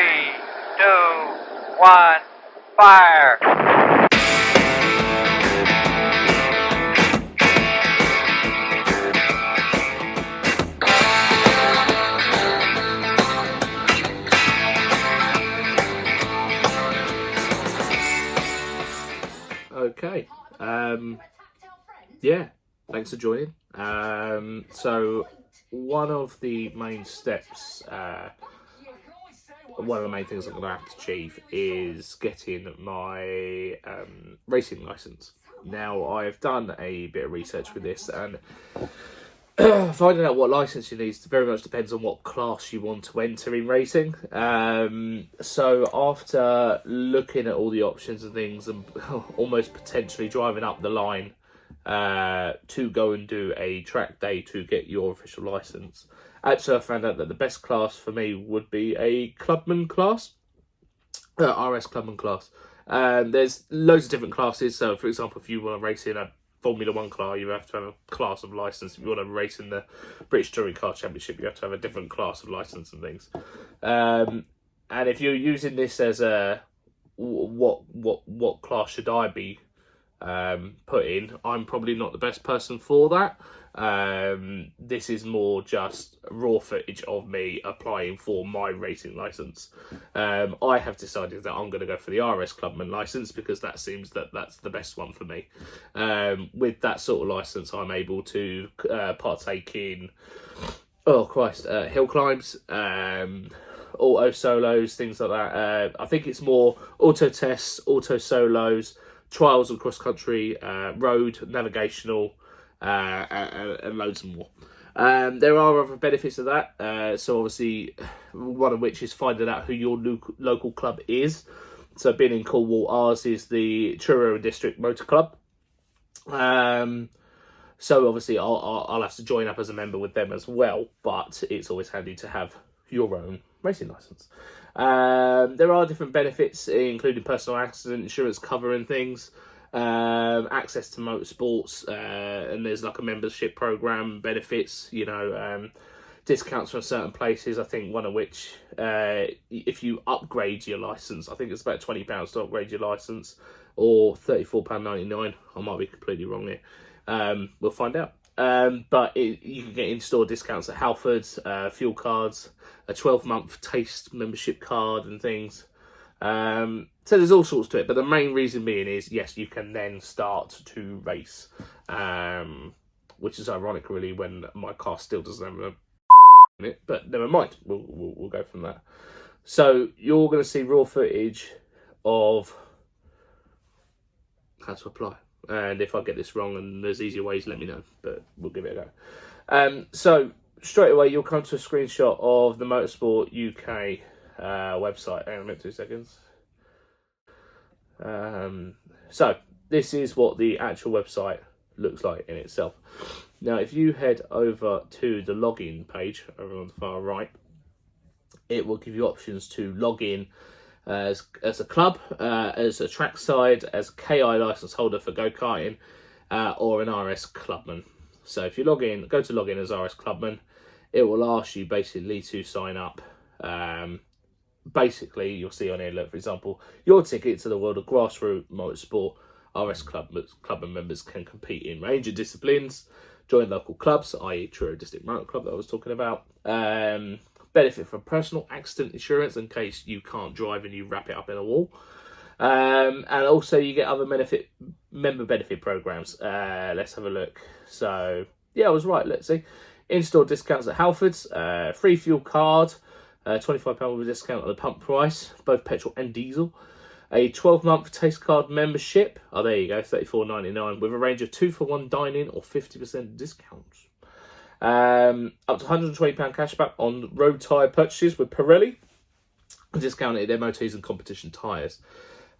3, 2, 1, fire! Okay. Yeah, thanks for joining. So one of the main steps, one of the main things I'm going to have to achieve is getting my racing license. Now, I've done a bit of research with this, and finding out what license you need very much depends on what class you want to enter in racing. So after looking at all the options and things, and almost potentially driving up the line to go and do a track day to get your official license, actually I found out that the best class for me would be a Clubman class, RS Clubman class. There's loads of different classes. So, for example, if you want to race in a Formula 1 car, you have to have a class of license. If you want to race in the British Touring Car Championship, you have to have a different class of license and things. And if you're using this as a what class should I be put in, I'm probably not the best person for that. This is more just raw footage of me applying for my racing license. I have decided that I'm going to go for the RS Clubman license because that seems that's the best one for me. With that sort of license, I'm able to partake in hill climbs, auto solos, things like that. I think it's more auto tests, auto solos, trials and cross country, road, navigational, and loads more. There are other benefits of that. So obviously, one of which is finding out who your local club is. So being in Cornwall, ours is the Truro District Motor Club. So obviously, I'll have to join up as a member with them as well. But it's always handy to have your own racing license. There are different benefits, including personal accident insurance cover and things, access to motorsports, and there's like a membership program benefits, discounts from certain places. I think one of which, if you upgrade your license, I think it's about £20 to upgrade your license, or £34.99. I might be completely wrong here. We'll find out. But you can get in-store discounts at Halfords, fuel cards, a 12-month taste membership card and things. So there's all sorts to it. But the main reason being is, yes, you can then start to race. Which is ironic, really, when my car still doesn't have a in it. But never mind. We'll go from that. So you're going to see raw footage of how to apply. And if I get this wrong and there's easier ways, let me know. But we'll give it a go. So straight away, you'll come to a screenshot of the Motorsport UK website. Hang on a minute, 2 seconds. So this is what the actual website looks like in itself. Now, if you head over to the login page over on the far right, it will give you options to log in as a club, as a trackside, as a KI license holder for go-karting, or an RS Clubman. So if you go to log in as RS Clubman, it will ask you basically to sign up. Basically, you'll see on here, look, for example, your ticket to the world of grassroots motorsport. RS Clubman members can compete in range of disciplines, join local clubs, i.e. Truro District Motor Club that I was talking about, benefit from personal accident insurance in case you can't drive and you wrap it up in a wall. And also you get other member benefit programs. Let's have a look. So, yeah, I was right. Let's see. In-store discounts at Halfords, free fuel card, £25 with a discount on the pump price, both petrol and diesel. A 12-month taste card membership. Oh, there you go, $34.99 with a range of 2-for-1 dining or 50% discounts. Up to £120 cashback on road tyre purchases with Pirelli, discounted MOTs and competition tyres.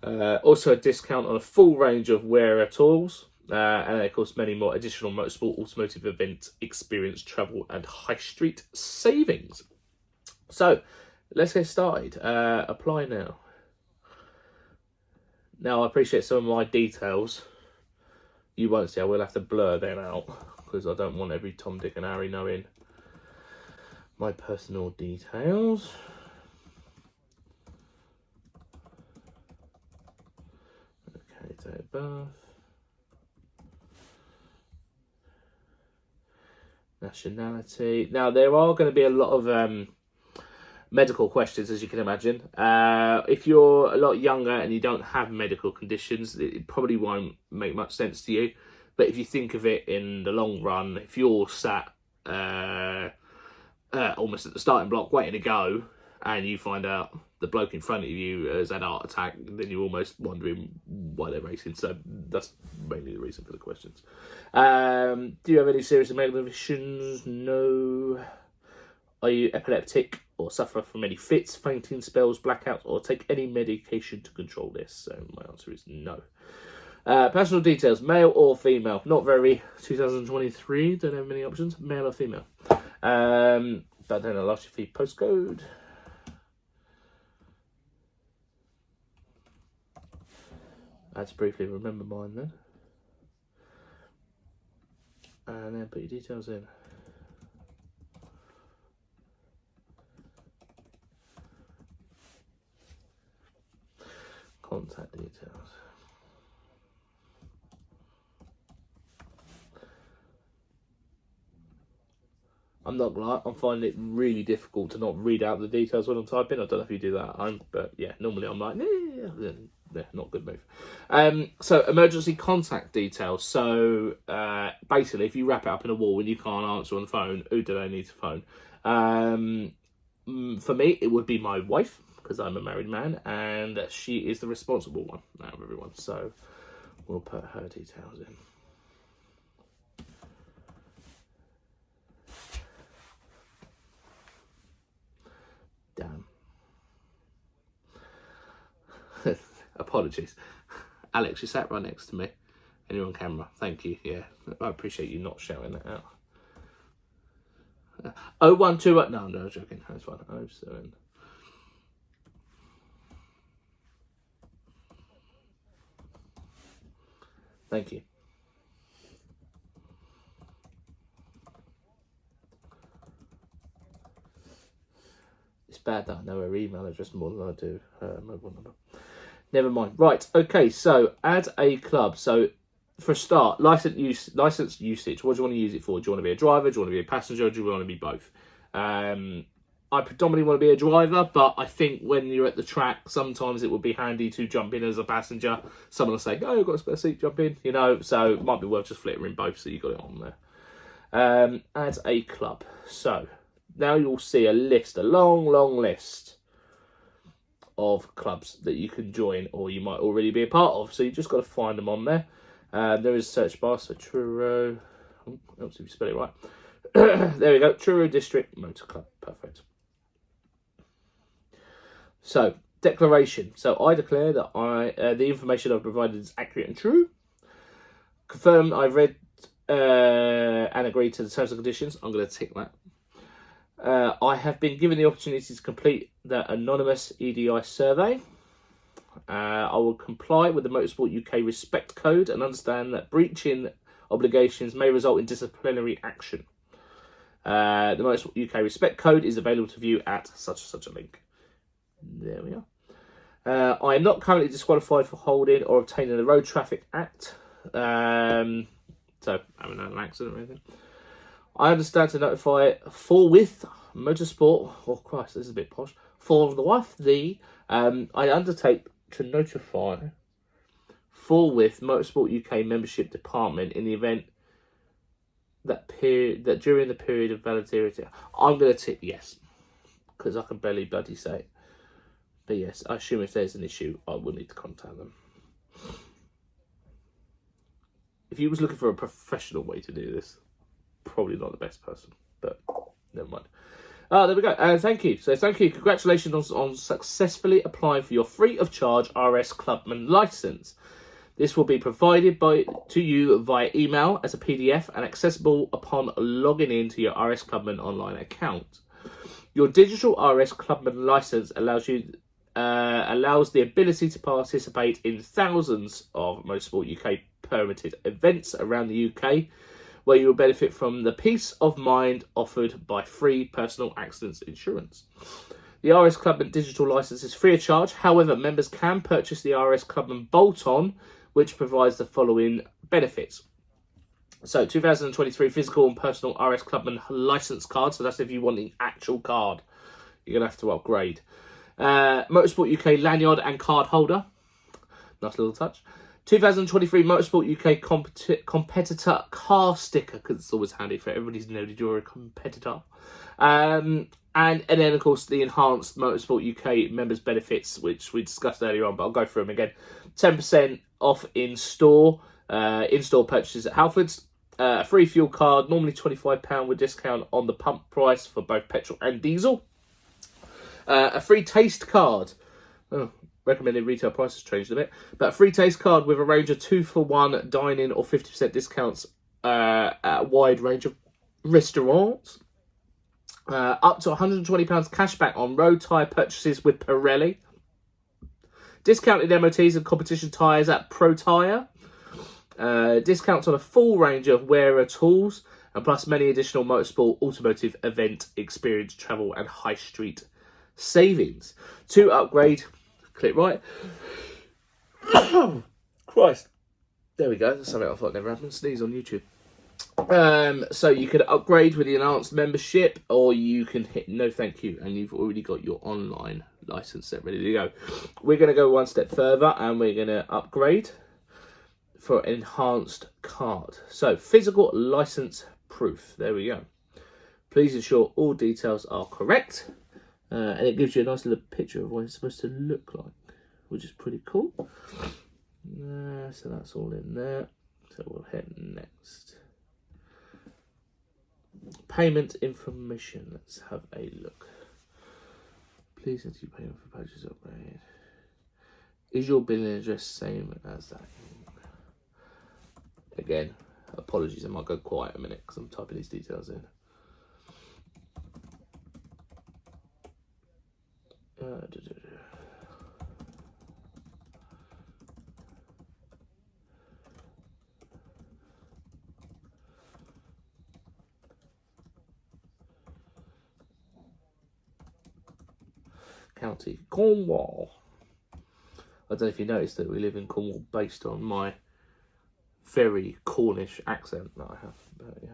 Also a discount on a full range of wearer tools, and of course many more additional motorsport, automotive event, experience, travel and high street savings. So let's get started. Apply now. Now I appreciate some of my details you won't see. I will have to blur them out because I don't want every Tom, Dick and Harry knowing my personal details. date of birth, nationality. Now, there are going to be a lot of medical questions, as you can imagine. If you're a lot younger and you don't have medical conditions, it probably won't make much sense to you. But if you think of it in the long run, if you're sat almost at the starting block waiting to go, and you find out the bloke in front of you has had a heart attack, then you're almost wondering why they're racing. So that's mainly the reason for the questions. Do you have any serious medical conditions? No. Are you epileptic or suffer from any fits, fainting spells, blackouts, or take any medication to control this? So my answer is no. Personal details, male or female? Not very. 2023, don't have many options. Male or female? But then I'll ask you for your postcode. I had to briefly remember mine then. And then put your details in. Contact details. I'm not gonna lie, I'm finding it really difficult to not read out the details when I'm typing. I don't know if you do that at home, but yeah, normally I'm like, yeah, not good move. So emergency contact details. So basically, if you wrap it up in a wall and you can't answer on the phone, who do they need to phone? For me, it would be my wife, because I'm a married man, and she is the responsible one out of everyone. So we'll put her details in. Damn. Apologies. Alex, you sat right next to me and you're on camera. Thank you. Yeah, I appreciate you not shouting that out. 0121. No, I'm joking. That's fine. 07. Thank you. It's bad that I know her email address more than I do her mobile number. Never mind. Right, okay, so add a club. So for a start, license usage. What do you want to use it for? Do you want to be a driver? Do you want to be a passenger? Or do you want to be both? I predominantly want to be a driver, but I think when you're at the track, sometimes it would be handy to jump in as a passenger. Someone will say, oh, you've got a spare seat, jump in, you know, so it might be worth just flittering both so you've got it on there. Add a club. So now you'll see a list, a long list of clubs that you can join or you might already be a part of. So you just got to find them on there. There is a search bar, so Truro, let's see if you spell it right. There we go, Truro District Motor Club, perfect. So, declaration. So I declare that the information I've provided is accurate and true. Confirm I've read and agreed to the terms and conditions. I'm going to tick that. I have been given the opportunity to complete the anonymous EDI survey. I will comply with the Motorsport UK Respect Code and understand that breaching obligations may result in disciplinary action. The Motorsport UK Respect Code is available to view at such and such a link. There we are. I am not currently disqualified for holding or obtaining the Road Traffic Act. So, having an accident or anything. I understand to notify forthwith Motorsport. Oh Christ, this is a bit posh. For the wife, I undertake to notify forthwith Motorsport UK membership department in the event that during the period of validity. I'm going to tick yes because I can barely bloody say it. But yes, I assume if there's an issue, I will need to contact them. If you was looking for a professional way to do this, probably not the best person, but never mind. There we go. Thank you. So thank you. Congratulations on successfully applying for your free of charge RS Clubman license. This will be provided to you via email as a PDF and accessible upon logging into your RS Clubman online account. Your digital RS Clubman license allows the ability to participate in thousands of Motorsport UK permitted events around the UK, where you will benefit from the peace of mind offered by free personal accidents insurance. The RS Clubman digital license is free of charge. However, members can purchase the RS Clubman bolt-on, which provides the following benefits. So 2023 physical and personal RS Clubman license card. So that's if you want the actual card. You're going to have to upgrade. Motorsport UK lanyard and card holder. Nice little touch. 2023 Motorsport UK competitor car sticker, because it's always handy for everybody's know that you're a competitor. And then, of course, the enhanced Motorsport UK members benefits, which we discussed earlier on, but I'll go through them again. 10% off in-store purchases at Halfords. A free fuel card, normally £25 with discount on the pump price for both petrol and diesel. A free taste card. Oh, recommended retail prices changed a bit. But a free taste card with a range of 2-for-1 dining or 50% discounts at a wide range of restaurants. Up to £120 cashback on road tyre purchases with Pirelli. Discounted MOTs and competition tyres at Pro Tyre. Discounts on a full range of wearer tools. And plus many additional motorsport, automotive, event, experience, travel and high street savings. To upgrade, click right. Christ. There we go. That's something I thought never happened. Sneeze on YouTube. So you can upgrade with the enhanced membership, or you can hit no thank you, and you've already got your online license set ready to go. We're going to go one step further, and we're going to upgrade for enhanced card. So physical license proof. There we go. Please ensure all details are correct. And it gives you a nice little picture of what it's supposed to look like, which is pretty cool. So that's all in there. So we'll hit next. Payment information. Let's have a look. Please enter your payment for purchase upgrade. Is your billing address same as that? Again, apologies, I might go quiet a minute because I'm typing these details in. County Cornwall. I don't know if you noticed that we live in Cornwall based on my very Cornish accent that I have. But yeah.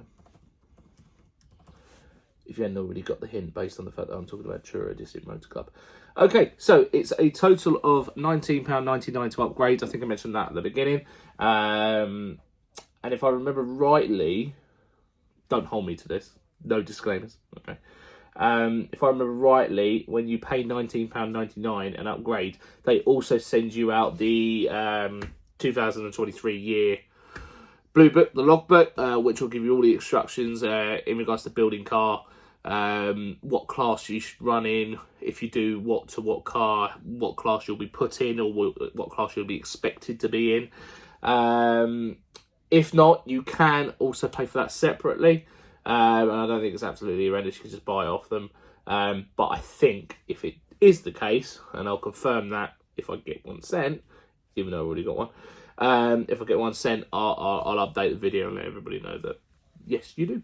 If you hadn't already got the hint based on the fact that I'm talking about Truro District Motor Club. Okay, so it's a total of £19.99 to upgrade. I think I mentioned that at the beginning. And if I remember rightly, don't hold me to this, no disclaimers, okay. If I remember rightly, when you pay £19.99 and upgrade, they also send you out the 2023 year Blue Book, the logbook, which will give you all the instructions in regards to building car, what class you should run in, if you do what car, what class you'll be put in, or what class you'll be expected to be in. If not, you can also pay for that separately. And I don't think it's absolutely horrendous. You can just buy it off them. But I think if it is the case, and I'll confirm that if I get one sent, even though I've already got one, if I get one sent, I'll update the video and let everybody know that, yes, you do.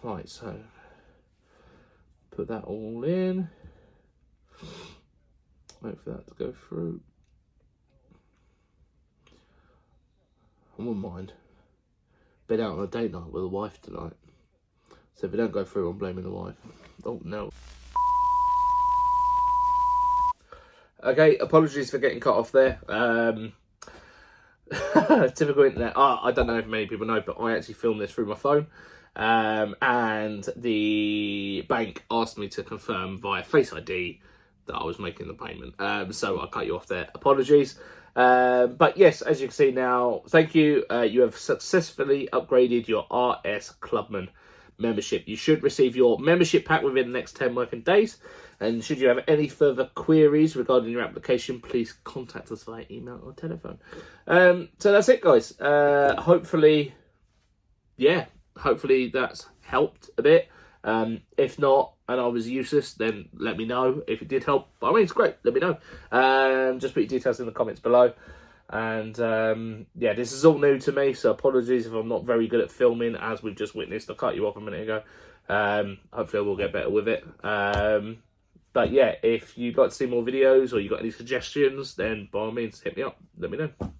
Right, so put that all in. Wait for that to go through. I wouldn't mind. Been out on a date night with a wife tonight. So if it don't go through, I'm blaming the wife. Oh, no. Okay, apologies for getting cut off there. Typical internet. I don't know if many people know, but I actually filmed this through my phone. And the bank asked me to confirm via Face ID that I was making the payment. So I cut you off there. Apologies. But yes, as you can see now, thank you. You have successfully upgraded your RS Clubman membership. You should receive your membership pack within the next 10 working days. And should you have any further queries regarding your application, please contact us via email or telephone. So that's it, guys. Hopefully that's helped a bit. If not, and I was useless, then let me know. If it did help, I mean, it's great. Let me know. Just put your details in the comments below. And yeah, this is all new to me, so apologies if I'm not very good at filming, as we've just witnessed. I cut you off a minute ago. Hopefully I will get better with it. But yeah, if you'd like to see more videos or you got any suggestions, then by all means hit me up. Let me know.